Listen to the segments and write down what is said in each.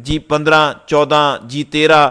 G15, 14, G13,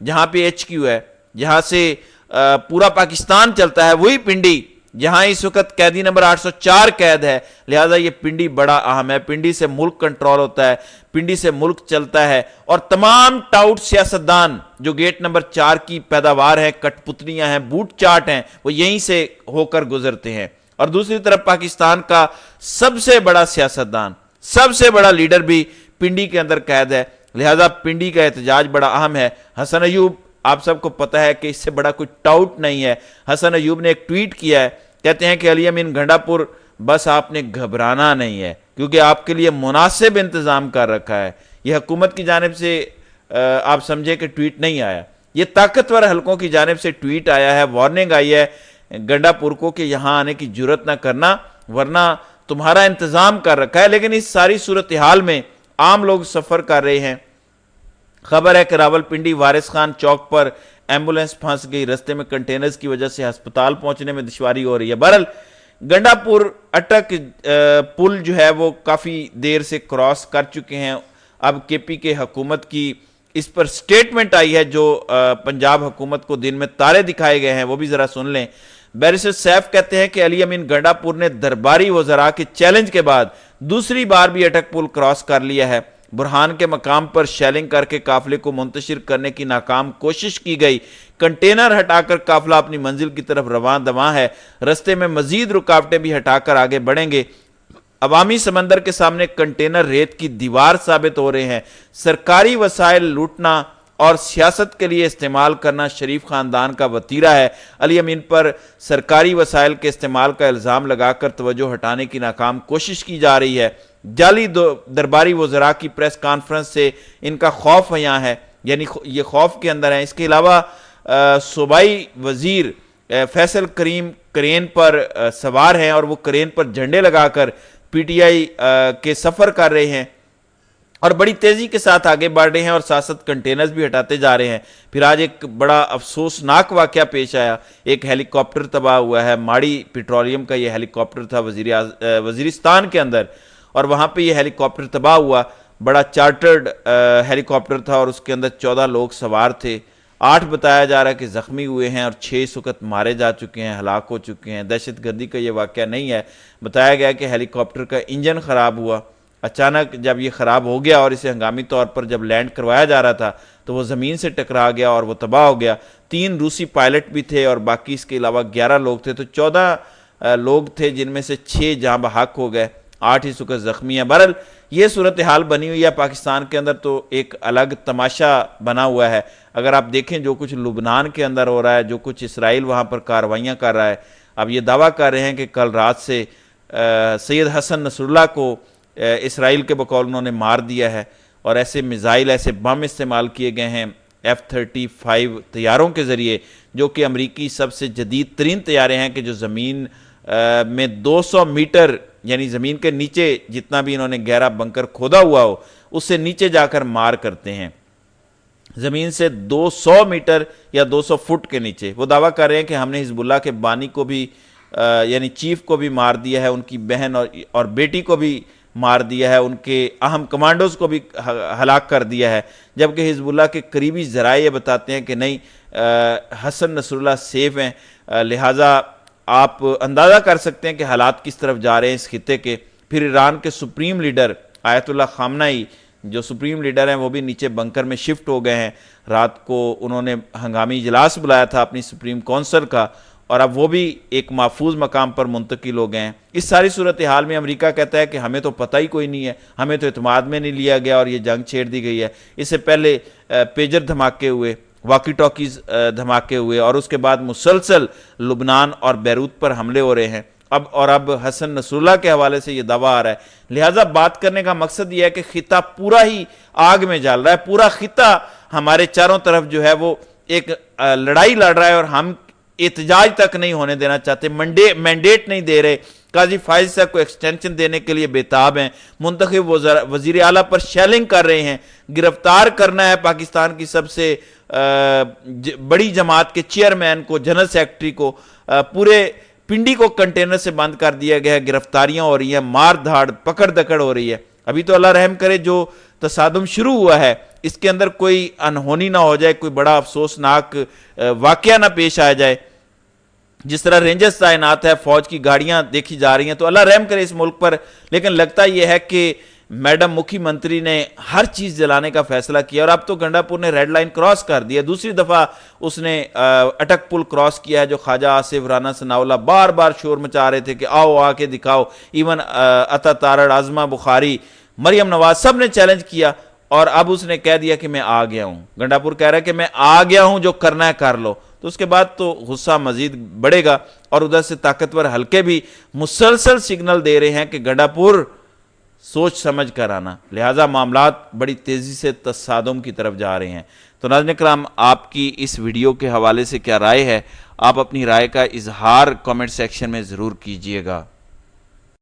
جہاں پہ H Q ہے، جہاں سے پورا پاکستان چلتا ہے، وہی پنڈی جہاں اس وقت قیدی نمبر 804 قید ہے، لہٰذا یہ پنڈی بڑا اہم ہے۔ پنڈی سے ملک کنٹرول ہوتا ہے، پنڈی سے ملک چلتا ہے، اور تمام ٹاؤٹ سیاستدان جو گیٹ نمبر 4 کی پیداوار ہیں، کٹ پتلیاں ہیں، بوٹ چاٹ ہیں، وہ یہیں سے ہو کر گزرتے ہیں۔ اور دوسری طرف پاکستان کا سب سے بڑا سیاستدان، سب سے بڑا لیڈر بھی پنڈی کے اندر قید ہے، لہٰذا پنڈی کا احتجاج بڑا اہم ہے۔ حسن ایوب، آپ سب کو پتہ ہے کہ اس سے بڑا کوئی ٹاؤٹ نہیں ہے۔ حسن ایوب نے ایک ٹویٹ کیا ہے، کہتے ہیں کہ علی امین گھنڈا پور، بس آپ نے گھبرانا نہیں ہے کیونکہ آپ کے لیے مناسب انتظام کر رکھا ہے۔ یہ حکومت کی جانب سے آپ سمجھے کہ ٹویٹ نہیں آیا، یہ طاقتور حلقوں کی جانب سے ٹویٹ آیا ہے، وارننگ آئی ہے گنڈا پور کو کہ یہاں آنے کی جرت نہ کرنا ورنہ تمہارا انتظام کر رکھا ہے۔ لیکن اس ساری صورتحال میں عام لوگ سفر کر رہے ہیں۔ خبر ہے کہ راول پنڈی وارث خان چوک پر ایمبولینس پھنس گئی، رستے میں کنٹینرز کی وجہ سے ہسپتال پہنچنے میں دشواری ہو رہی ہے۔ بہرحال گنڈا پور اٹک پل جو ہے وہ کافی دیر سے کراس کر چکے ہیں۔ اب کے پی کے حکومت کی اس پر سٹیٹمنٹ آئی ہے جو پنجاب حکومت کو دن میں تارے دکھائے گئے ہیں، وہ بھی ذرا سن لیں۔ بیرسٹر سیف کہتے ہیں کہ علی امین گنڈا پور نے درباری وزراء کے چیلنج کے بعد دوسری بار بھی اٹک پل کراس کر لیا ہے۔ برہان کے مقام پر شیلنگ کر کے قافلے کو منتشر کرنے کی ناکام کوشش کی گئی، کنٹینر ہٹا کر قافلہ اپنی منزل کی طرف رواں دواں ہے، رستے میں مزید رکاوٹیں بھی ہٹا کر آگے بڑھیں گے۔ عوامی سمندر کے سامنے کنٹینر ریت کی دیوار ثابت ہو رہے ہیں۔ سرکاری وسائل لوٹنا اور سیاست کے لیے استعمال کرنا شریف خاندان کا وتیرہ ہے۔ علی امین پر سرکاری وسائل کے استعمال کا الزام لگا کر توجہ ہٹانے کی ناکام کوشش کی جا رہی ہے۔ جعلی درباری وزراء کی پریس کانفرنس سے ان کا خوف یہاں ہے، یعنی یہ خوف کے اندر ہے۔ اس کے علاوہ صوبائی وزیر فیصل کریم کرین پر سوار ہیں اور وہ کرین پر جھنڈے لگا کر پی ٹی آئی کے سفر کر رہے ہیں اور بڑی تیزی کے ساتھ آگے بڑھ رہے ہیں اور ساتھ کنٹینرز بھی ہٹاتے جا رہے ہیں۔ پھر آج ایک بڑا افسوسناک واقعہ پیش آیا، ایک ہیلی کاپٹر تباہ ہوا ہے۔ ماڑی پیٹرولیم کا یہ ہیلی کاپٹر تھا وزیرستان کے اندر، اور وہاں پہ یہ ہیلی کاپٹر تباہ ہوا۔ بڑا چارٹرڈ ہیلی کاپٹر تھا اور اس کے اندر 14 لوگ سوار تھے۔ 8 بتایا جا رہا ہے کہ زخمی ہوئے ہیں اور 6 اس وقت مارے جا چکے ہیں، ہلاک ہو چکے ہیں۔ دہشت گردی کا یہ واقعہ نہیں ہے، بتایا گیا کہ ہیلی کاپٹر کا انجن خراب ہوا۔ اچانک جب یہ خراب ہو گیا اور اسے ہنگامی طور پر جب لینڈ کروایا جا رہا تھا تو وہ زمین سے ٹکرا گیا اور وہ تباہ ہو گیا۔ 3 روسی پائلٹ بھی تھے اور باقی اس کے علاوہ 11 لوگ تھے، تو 14 لوگ تھے جن میں سے 6 جاں بحق ہو گئے، 8 اس وقت زخمی ہیں۔ بہرحال یہ صورتحال بنی ہوئی ہے پاکستان کے اندر، تو ایک الگ تماشا بنا ہوا ہے۔ اگر آپ دیکھیں جو کچھ لبنان کے اندر ہو رہا ہے، جو کچھ اسرائیل وہاں پر کارروائیاں کر رہا ہے، اب یہ دعویٰ کر رہے ہیں کہ کل رات سے سید حسن نصر اللہ کو اسرائیل کے بقول انہوں نے مار دیا ہے، اور ایسے میزائل، ایسے بم استعمال کیے گئے ہیں F-35 طیاروں کے ذریعے، جو کہ امریکی سب سے جدید ترین طیارے ہیں کہ جو زمین میں 200 میٹر یعنی زمین کے نیچے جتنا بھی انہوں نے گہرا بنکر کھودا ہوا ہو اس سے نیچے جا کر مار کرتے ہیں، زمین سے 200 میٹر یا 200 فٹ کے نیچے۔ وہ دعویٰ کر رہے ہیں کہ ہم نے حزب اللہ کے بانی کو بھی یعنی چیف کو بھی مار دیا ہے، ان کی بہن اور بیٹی کو بھی مار دیا ہے، ان کے اہم کمانڈوز کو بھی ہلاک کر دیا ہے، جبکہ حزب اللہ کے قریبی ذرائع یہ بتاتے ہیں کہ نہیں، حسن نصر اللہ سیف ہیں۔ لہٰذا آپ اندازہ کر سکتے ہیں کہ حالات کس طرف جا رہے ہیں اس خطے کے۔ پھر ایران کے سپریم لیڈر آیت اللہ خامنائی جو سپریم لیڈر ہیں وہ بھی نیچے بنکر میں شفٹ ہو گئے ہیں۔ رات کو انہوں نے ہنگامی اجلاس بلایا تھا اپنی سپریم کونسل کا، اور اب وہ بھی ایک محفوظ مقام پر منتقل ہو گئے ہیں۔ اس ساری صورتحال میں امریکہ کہتا ہے کہ ہمیں تو پتہ ہی کوئی نہیں ہے، ہمیں تو اعتماد میں نہیں لیا گیا اور یہ جنگ چھیڑ دی گئی ہے۔ اس سے پہلے پیجر دھماکے ہوئے، واکی ٹاکیز دھماکے ہوئے، اور اس کے بعد مسلسل لبنان اور بیروت پر حملے ہو رہے ہیں۔ اب حسن نصر اللہ کے حوالے سے یہ دعویٰ آ رہا ہے۔ لہٰذا بات کرنے کا مقصد یہ ہے کہ خطہ پورا ہی آگ میں جل رہا ہے، پورا خطہ ہمارے چاروں طرف جو ہے وہ ایک لڑائی لڑ رہا ہے، اور ہم احتجاج تک نہیں ہونے دینا چاہتے، مینڈیٹ نہیں دے رہے۔ قاضی فائز صاحب کو ایکسٹینشن دینے کے لیے بےتاب ہیں، منتخب وزیر اعلیٰ پر شیلنگ کر رہے ہیں، گرفتار کرنا ہے پاکستان کی سب سے بڑی جماعت کے چیئرمین کو، جنرل سیکرٹری کو۔ پورے پنڈی کو کنٹینر سے بند کر دیا گیا ہے، گرفتاریاں ہو رہی ہیں، مار دھاڑ پکڑ دکڑ ہو رہی ہے۔ ابھی تو اللہ رحم کرے جو تصادم شروع ہوا ہے اس کے اندر کوئی انہونی نہ ہو جائے، کوئی بڑا افسوسناک واقعہ نہ پیش آ جائے۔ جس طرح رینجرز تعینات ہے، فوج کی گاڑیاں دیکھی جا رہی ہیں، تو اللہ رحم کرے اس ملک پر، لیکن لگتا یہ ہے کہ میڈم مکھی منتری نے ہر چیز جلانے کا فیصلہ کیا، اور اب تو گنڈا پور نے ریڈ لائن کراس کر دیا، دوسری دفعہ اس نے اٹک پل کراس کیا ہے، جو خواجہ آصف، رانا ثناءاللہ بار بار شور مچا رہے تھے کہ آؤ آ کے دکھاؤ، ایون عطا تارڑ، عظمہ بخاری، مریم نواز، سب نے چیلنج کیا، اور اب اس نے کہہ دیا کہ میں آ گیا ہوں۔ گنڈا پور کہہ رہا ہے کہ میں آ گیا ہوں، جو کرنا ہے کر لو، تو اس کے بعد تو غصہ مزید بڑھے گا، اور ادھر سے طاقتور حلقے بھی مسلسل سگنل دے رہے ہیں کہ گنڈا پور سوچ سمجھ کر آنا، لہٰذا معاملات بڑی تیزی سے تصادم کی طرف جا رہے ہیں۔ تو ناظرین کرام، آپ کی اس ویڈیو کے حوالے سے کیا رائے ہے؟ آپ اپنی رائے کا اظہار کامنٹ سیکشن میں ضرور کیجئے گا۔